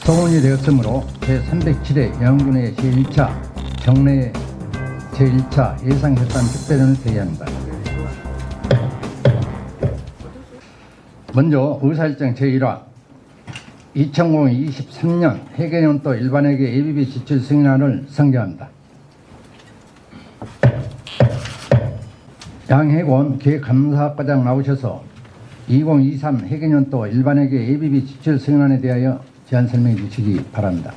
동원이 되었으므로 제307회 영암군의 제1차 정례 제1차 예상결산 특별전을 제의합니다. 먼저 의사일정 제1화 2023년 회계연도 일반회계 예비비 지출 승인안을 상정합니다. 양혜곤 기획감사과장 나오셔서 2023 회계연도 일반회계 예비비 지출 승인안에 대하여 제안 설명해 주시기 바랍니다.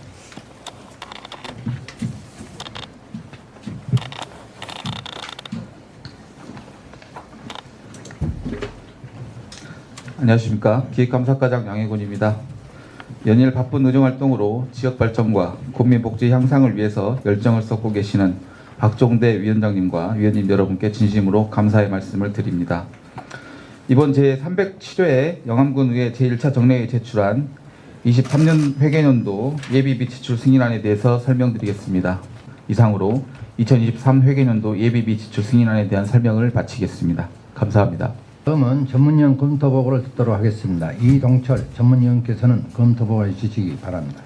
안녕하십니까. 기획감사과장 양혜곤입니다. 연일 바쁜 의정활동으로 지역발전과 국민복지 향상을 위해서 열정을 쏟고 계시는 박종대 위원장님과 위원님 여러분께 진심으로 감사의 말씀을 드립니다. 이번 제307회 영암군의회 제1차 정례에 제출한 23년 회계연도 예비비 지출 승인안에 대해서 설명드리겠습니다. 이상으로 2023 회계연도 예비비 지출 승인안에 대한 설명을 마치겠습니다. 감사합니다. 다음은 전문위원 검토보고를 듣도록 하겠습니다. 이동철 전문위원께서는 검토보고해 주시기 바랍니다.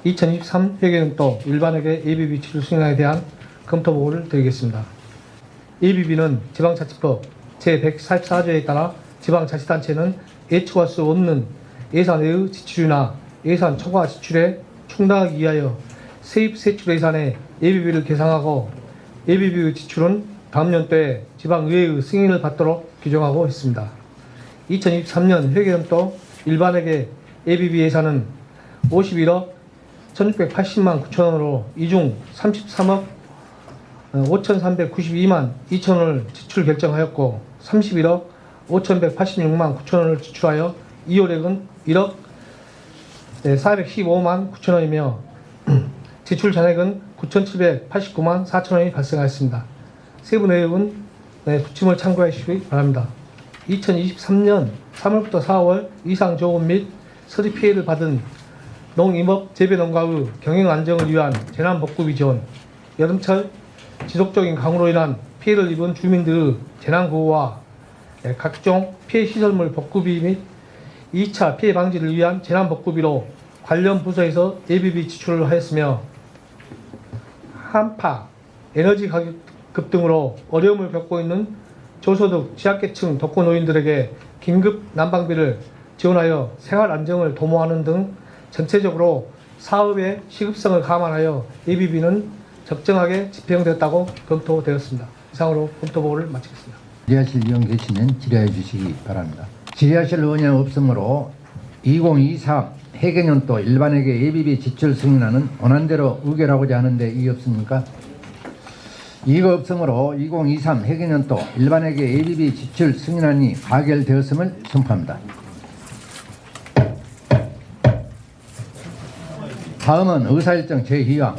2023 회계연도 일반회계 예비비 지출 승인안에 대한 검토보고를 드리겠습니다. 예비비는 지방자치법 제144조에 따라 지방자치단체는 예측할 수 없는 예산 외의 지출이나 예산 초과 지출에 충당하기 위하여 세입 세출 예산의 예비비를 계상하고 예비비의 지출은 다음 연도에 지방의회의 승인을 받도록 규정하고 있습니다. 2023년 회계연도 일반회계 예비비 예산은 51억 1680만 9천원으로 이 중 33억 5392만 2천원을 지출 결정하였고 31억 5186만 9천원을 지출하여 이효력은 1억 415만 9천원이며 지출 잔액은 9789만 4천원이 발생하였습니다. 세부 내용은 부침을 참고해 주시기 바랍니다. 2023년 3월부터 4월 이상저온 및 서리 피해를 받은 농임업 재배농가의 경영 안정을 위한 재난복구비 지원, 여름철 지속적인 강우로 인한 피해를 입은 주민들의 재난구호와 각종 피해 시설물 복구비 및 2차 피해 방지를 위한 재난복구비로 관련 부서에서 예비비 지출을 하였으며 한파, 에너지 가격 등으로 어려움을 겪고 있는 저소득 취약계층 독거노인들에게 긴급 난방비를 지원하여 생활 안정을 도모하는 등 전체적으로 사업의 시급성을 감안하여 예비비는 적정하게 집행되었다고 검토되었습니다. 이상으로 검토보고를 마치겠습니다. 질의하실 의원 계시면 질의해 주시기 바랍니다. 질의하실 의원이 없으므로 2023 회계연도 일반회계 예비비 지출 승인안은 원안대로 의결하고자 하는데 이의 없습니까? 이가 없으므로 2023 회계연도 일반회계 예비비 지출 승인안이 가결되었음을 선포합니다. 다음은 의사일정 제2화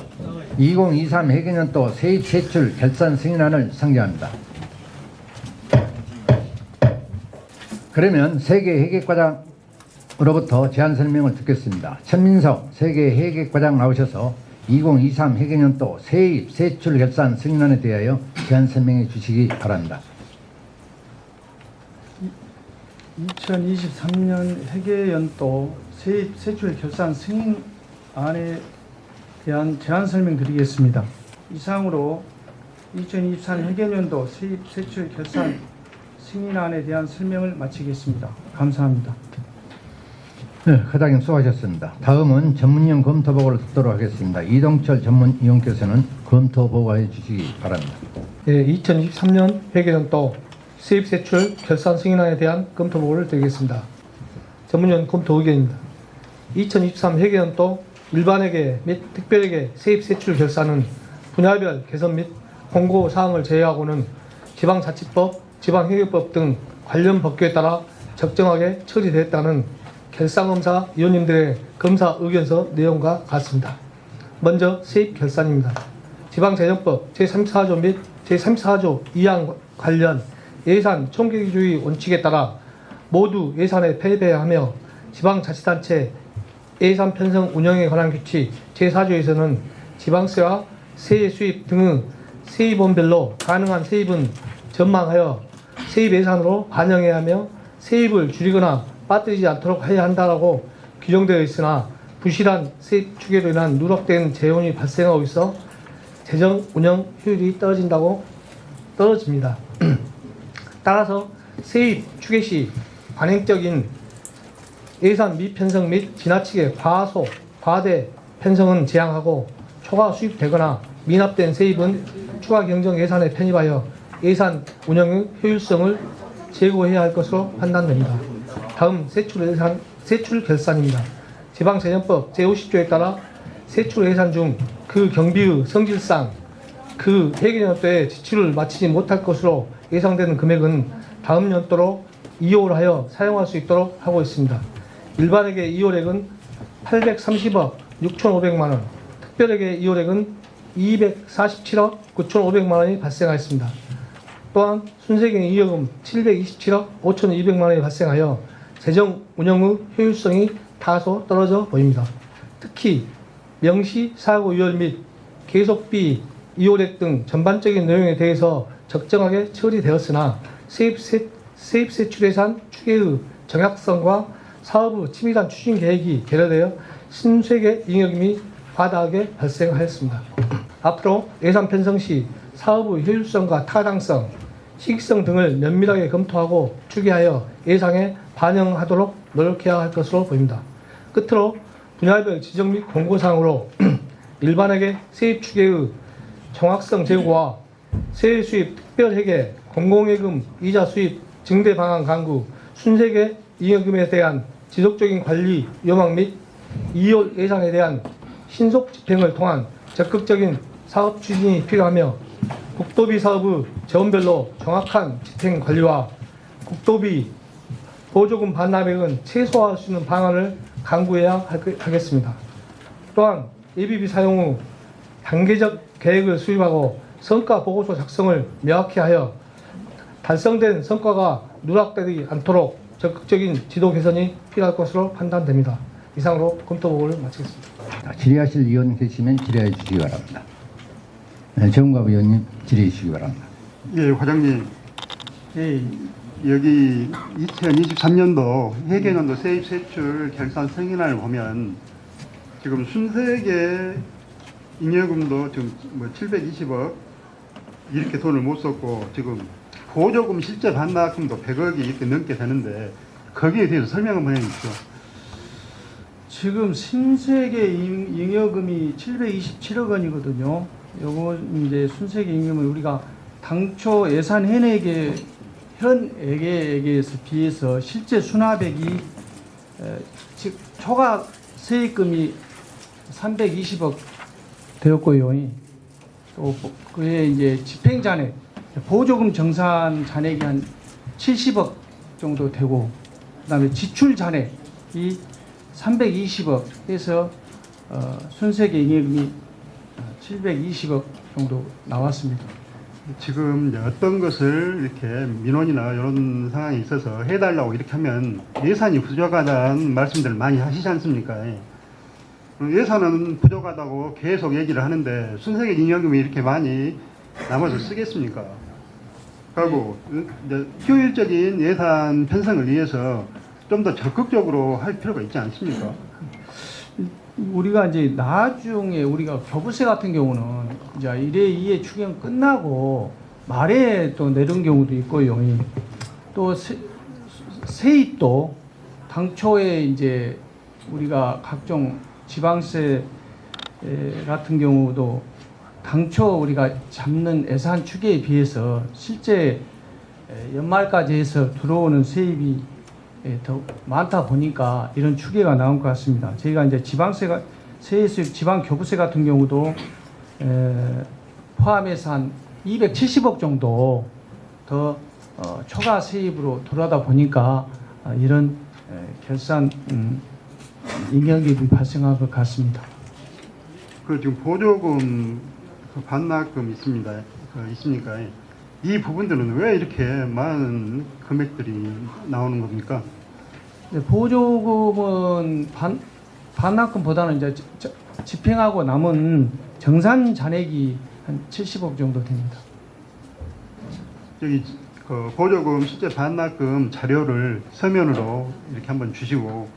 2023 회계연도 세입 세출 결산 승인안을 상정합니다. 그러면 세계회계과장으로부터 제안 설명을 듣겠습니다. 천민석 세계회계과장 나오셔서 2023 회계연도 세입 세출 결산 승인안에 대하여 제안 설명해 주시기 바랍니다. 2023년 회계연도 세입 세출 결산 승인안에 대한 제안 설명드리겠습니다. 이상으로 2023 회계연도 세입 세출 결산 승인안에 대한 설명을 마치겠습니다. 감사합니다. 네, 회장님 수고하셨습니다. 다음은 전문위원 검토보고를 듣도록 하겠습니다. 이동철 전문위원께서는 검토보고해 주시기 바랍니다. 2023년 회계연도 세입세출 결산 승인안에 대한 검토보고를 드리겠습니다. 전문위원 검토 의견입니다. 2023 회계연도 일반회계 및 특별회계 세입세출 결산은 분야별 개선 및 공고사항을 제외하고는 지방자치법, 지방회계법 등 관련 법규에 따라 적정하게 처리되었다는 결산검사 위원님들의 검사 의견서 내용과 같습니다. 먼저 세입 결산입니다. 지방재정법 제34조 및 제34조 2항 관련 예산 총계주의 원칙에 따라 모두 예산에 배배하며 지방자치단체 예산 편성 운영에 관한 규칙 제4조에서는 지방세와 세액 수입 등의 세입원별로 가능한 세입은 전망하여 세입 예산으로 반영해야 하며 세입을 줄이거나 빠뜨리지 않도록 해야 한다고 규정되어 있으나 부실한 세입 추계로 인한 누락된 재원이 발생하고 있어 재정 운영 효율이 떨어집니다. 따라서 세입 추계 시 관행적인 예산 미편성 및 지나치게 과대 편성은 제한하고 초과 수입되거나 미납된 세입은 추가 경정 예산에 편입하여 예산 운영의 효율성을 제고해야 할 것으로 판단됩니다. 다음 세출 결산입니다. 지방재정법 제50조에 따라 세출 예산 중 그 경비의 성질상 그 회계연도에 지출을 마치지 못할 것으로 예상되는 금액은 다음 연도로 이용을 하여 사용할 수 있도록 하고 있습니다. 일반회계 이용액은 830억 6,500만 원, 특별회계 이용액은 247억 9,500만 원이 발생하였습니다. 또한 순세경 이용금 727억 5,200만 원이 발생하여 재정 운영의 효율성이 다소 떨어져 보입니다. 특히 명시 사고 유혈 및 계속비 이용액 등 전반적인 내용에 대해서 적정하게 처리되었으나 세입 세출 예산 추계의 정확성과 사업의 치밀한 추진 계획이 결여되어 신세계 잉여금이 과다하게 발생하였습니다. 앞으로 예산 편성 시 사업의 효율성과 타당성, 시기성 등을 면밀하게 검토하고 추계하여 예상에 반영하도록 노력해야 할 것으로 보입니다. 끝으로 분야별 지정 및 공고사항으로 일반회계 세입 추계의 정확성 제고와 세외 수입 특별회계 공공예금 이자 수입 증대 방안 강구 순세계 잉여금에 대한 지속적인 관리 요망 및 이율 예상에 대한 신속 집행을 통한 적극적인 사업 추진이 필요하며 국도비 사업의 재원별로 정확한 집행 관리와 국도비 보조금 반납액은 최소화할 수 있는 방안을 강구해야 하겠습니다. 또한 예비비 사용 후 단계적 계획을 수립하고 성과 보고서 작성을 명확히 하여 달성된 성과가 누락되지 않도록 적극적인 지도 개선이 필요할 것으로 판단됩니다. 이상으로 검토 보고를 마치겠습니다. 질의하실 위원 계시면 질의해 주시기 바랍니다. 네, 정갑 위원님 질의해 주시기 바랍니다. 예, 과장님. 여기 2023년도 회계연도 세입 세출 결산 승인안을 보면 지금 순세계 잉여금도 지금 뭐 720억 이렇게 돈을 못 썼고 지금 보조금 실제 반납금도 100억이 이렇게 넘게 되는데 거기에 대해서 설명 한번 해주시죠. 지금 신세계 잉여금이 727억 원이거든요. 요거 이제 순세계 잉여금은 우리가 당초 예산 현액에 비해서 실제 수납액이 즉 초과 세입금이 320억 되었고요. 또 그에 이제 집행 잔액, 보조금 정산 잔액이 한 70억 정도 되고, 그다음에 지출 잔액이 320억 해서 순세계 잉여금이 720억 정도 나왔습니다. 지금 어떤 것을 이렇게 민원이나 이런 상황에 있어서 해달라고 이렇게 하면 예산이 부족하다는 말씀들을 많이 하시지 않습니까? 예산은 부족하다고 계속 얘기를 하는데 순세계 잉여금이 이렇게 많이 남아서 쓰겠습니까? 그리고 이제 효율적인 예산 편성을 위해서 좀 더 적극적으로 할 필요가 있지 않습니까? 우리가 이제 나중에 우리가 교부세 같은 경우는 이제 1회, 2회 추경 끝나고 말에 또 내는 경우도 있고요. 또 세입도 당초에 이제 우리가 각종 지방세 같은 경우도 당초 우리가 잡는 예산 추계에 비해서 실제 연말까지 해서 들어오는 세입이 더 많다 보니까 이런 추계가 나온 것 같습니다. 저희가 이제 지방세가 세수입 지방 교부세 같은 경우도 포함해서 한 270억 정도 더 초과 세입으로 돌아다 보니까 이런 결산 잉여금이 발생한 것 같습니다. 그 지금 보조금 그 반납금 있습니까? 이 부분들은 왜 이렇게 많은 금액들이 나오는 겁니까? 보조금은 반납금보다는 이제 집행하고 남은 정산 잔액이 한 70억 정도 됩니다. 여기 그 보조금 실제 반납금 자료를 서면으로 이렇게 한번 주시고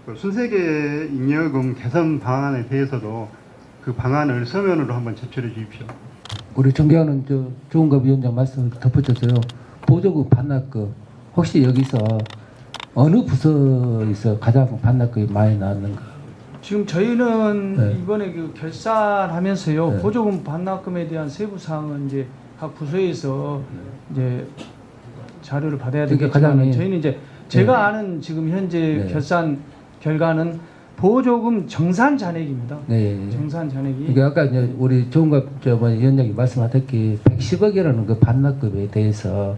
그 순세계 잉여금 개선 방안에 대해서도 그 방안을 서면으로 한번 제출해 주십시오. 우리 존경하는 조은갑 위원장 말씀을 덧붙여서요. 보조금 반납금 혹시 여기서 어느 부서에서 가장 반납금이 많이 나왔는가? 지금 저희는 네. 이번에 그 결산하면서요 네. 보조금 반납금에 대한 세부 사항은 이제 각 부서에서 이제 자료를 받아야 그러니까 되겠지만 가장 저희는 이제 제가 아는 지금 현재 네. 결산 결과는 보조금 정산 잔액입니다. 네. 정산 잔액이 그러니까 아까 이제 우리 조은갑 위원장이 말씀하셨기 110억이라는 그 반납금에 대해서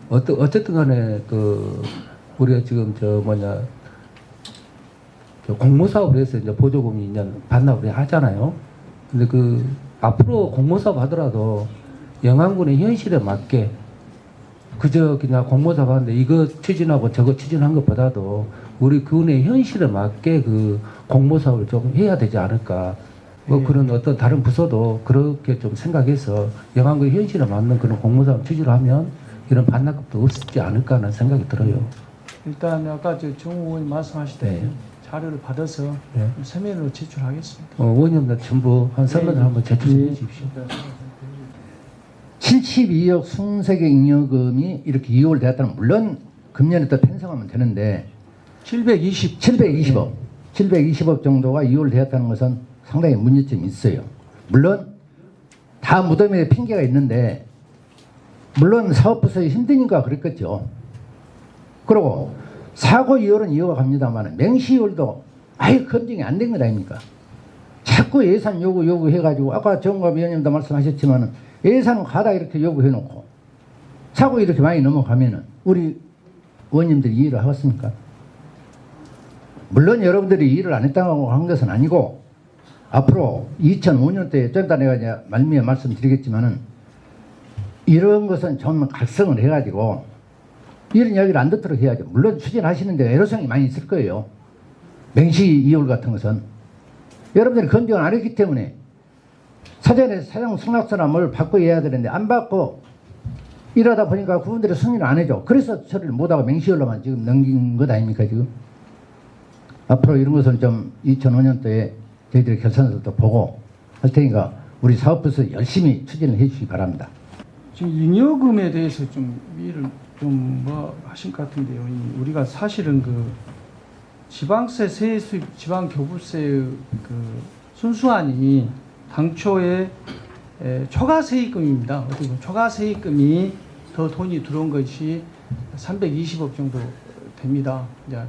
어쨌든 간에 그 우리가 지금 공모사업을 해서 이제 보조금이 이제 반납을 하잖아요. 근데 그 앞으로 공모사업 하더라도 영안군의 현실에 맞게 그저 그냥 공모사업 하는데 이거 추진하고 저거 추진한 것보다도 우리 군의 현실에 맞게 그 공모사업을 좀 해야 되지 않을까. 뭐 예. 그런 어떤 다른 부서도 그렇게 좀 생각해서 영안군의 현실에 맞는 그런 공모사업 추진을 하면 이런 반납금도 없지 않을까 하는 생각이 들어요. 일단 아까 정 의원님 말씀하시듯이 네. 자료를 받아서 네. 서면으로 제출하겠습니다. 의원님들 전부 한 서면을 네. 한번 제출해 주십시오. 72억 순세계 잉여금이 이렇게 이월되었다는 물론 금년에 또 편성하면 되는데 720억 720억 정도가 이월되었다는 것은 상당히 문제점이 있어요. 물론 다 무덤에 핑계가 있는데 물론 사업부서에 힘드니까 그랬겠죠. 그리고 사고 이월은 이어갑니다만 맹시 이월도 아예 검증이 안 된 것 아닙니까? 자꾸 예산 요구해가지고 아까 정갑 위원님도 말씀하셨지만 예산 가다 이렇게 요구해놓고 사고 이렇게 많이 넘어가면은 우리 의원님들이 이해를 하겠습니까? 물론 여러분들이 일을 안 했다고 한 것은 아니고 앞으로 2005년도에 좀 이따 내가 이제 말미에 말씀드리겠지만은 이런 것은 좀 각성을 해가지고 이런 이야기를 안 듣도록 해야죠. 물론 추진하시는데 애로성이 많이 있을 거예요. 맹시 이월 같은 것은 여러분들이 검증을 안 했기 때문에 사전에 사용 승낙서나 뭘 받고 해야 되는데 안 받고 이러다 보니까 그분들이 승인을 안 해줘. 그래서 처리를 못하고 맹시열로만 지금 넘긴 것 아닙니까 지금? 앞으로 이런 것을 좀 2005년도에 저희들이 결산서도 보고 할 테니까 우리 사업부에서 열심히 추진을 해 주시기 바랍니다. 지금 잉여금에 대해서 좀 이해를 좀 뭐 하신 것 같은데요. 우리가 사실은 그 지방세 세수입, 지방교부세 그 순수한이 당초에 초과세입금입니다. 어떻게 보면 초과세입금이 더 돈이 들어온 것이 320억 정도 됩니다. 이제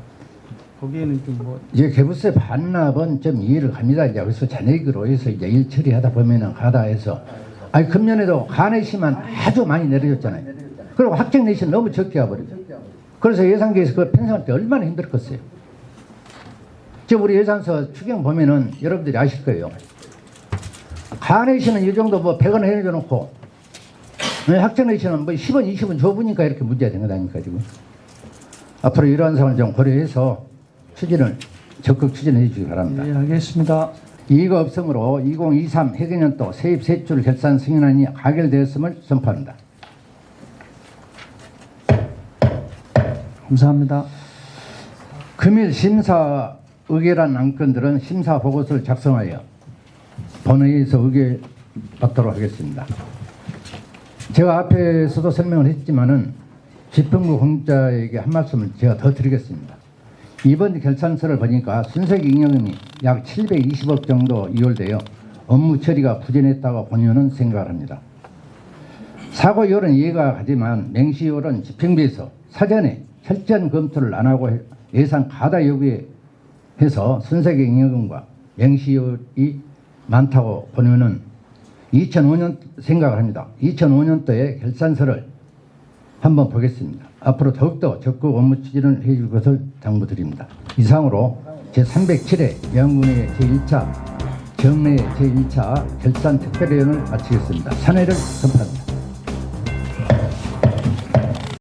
거기에는 좀 뭐 이제 개부세 반납은 좀 이해를 갑니다. 이제 그래서 잔액으로 해서 이제 일 처리하다 보면은 가다 해서 아니 금년에도 간외시만 아주 많이 내려졌잖아요. 그리고 학생 내시는 너무 적게 와버리고 그래서 예산계에서 그걸 편성할 때 얼마나 힘들었겠어요. 지금 우리 예산서 추경 보면은 여러분들이 아실 거예요. 간외시는 이 정도 뭐 100원 해줘 놓고 학생 내시는 뭐 10원 20원 줘보니까 이렇게 문제가 된 거 아닙니까 지금. 앞으로 이러한 상황을 좀 고려해서 추진을 적극 추진해 주시기 바랍니다. 예, 알겠습니다. 이의가 없으므로 2023 회계년도 세입 세출 결산 승인안이 가결되었음을 선포합니다. 감사합니다. 금일 심사 의결한 안건들은 심사 보고서를 작성하여 본회의에서 의결받도록 하겠습니다. 제가 앞에서도 설명을 했지만은 집행부 공자에게 한 말씀을 제가 더 드리겠습니다. 이번 결산서를 보니까 순세계 잉여금이 약 720억 정도 이월되어 업무 처리가 부진했다고 본의원은 생각을 합니다. 사고 이월은 이해가 가지만 맹시 이월은 집행부에서 사전에 철저한 검토를 안 하고 예산 가다 요구에 해서 순세계 잉여금과 맹시 이월이 많다고 본의원은 2005년 생각을 합니다. 2005년도에 결산서를 한번 보겠습니다. 앞으로 더욱더 적극 업무 추진을 해줄 것을 당부드립니다. 이상으로 제307회 영군의 제1차 정례 제1차 결산 특별위원을 마치겠습니다. 산회를 선포합니다.